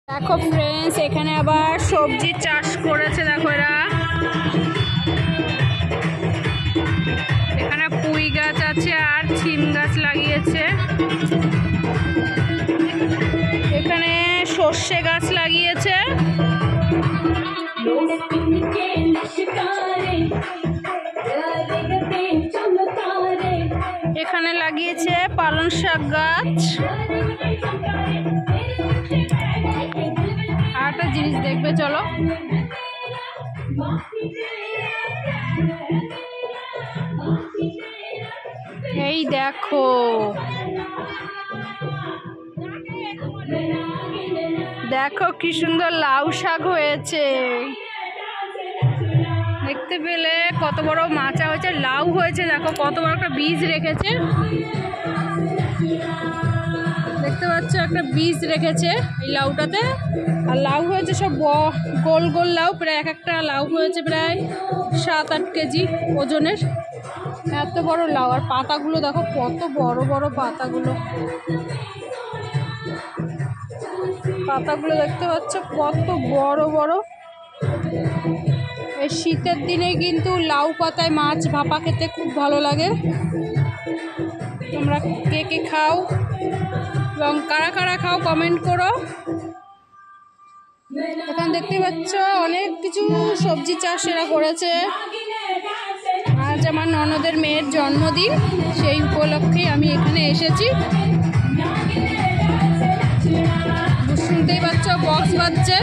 দেখো ফ্রেন্ডস, এখানে আবার সবজি চাষ করেছে। দেখো এরা এখানে পুঁই গাছ আছে আর সিম গাছ লাগিয়েছে। এখানে সর্ষে গাছ লাগিয়েছে। এখানে লাগিয়েছে পালং শাক গাছ। আর একটা জিনিস দেখবে, চলো। এই দেখো, দেখো কি সুন্দর লাউ শাক হয়েছে। দেখতে পেলে কত বড় মাচা হয়েছে, লাউ হয়েছে। দেখো কত বড় একটা বীজ রেখেছে, দেখতে পাচ্ছ একটা বীজ রেখেছে এই লাউটাতে। আর লাউ হয়েছে সব গোল গোল লাউ, প্রায় এক একটা লাউ হয়েছে প্রায় 7-8 কেজি ওজনের। এত বড় লাউ। আর পাতাগুলো দেখো কত বড় বড় পাতাগুলো। পাতাগুলো দেখতে পাচ্ছ কত বড় বড়। এই শীতের দিনে কিন্তু লাউ পাতায় মাছ ভাপা খেতে খুব ভালো লাগে। তোমরা কে কে খাও এবং কারা কারা খাও কমেন্ট করো। এখানে দেখতে পাচ্ছ অনেক কিছু সবজি চাষ এরা করেছে। আজ আমার ননদের মেয়ের জন্মদিন, সেই উপলক্ষে আমি এখানে এসেছি। শুনতেই পাচ্ছ বক্স বাজছে।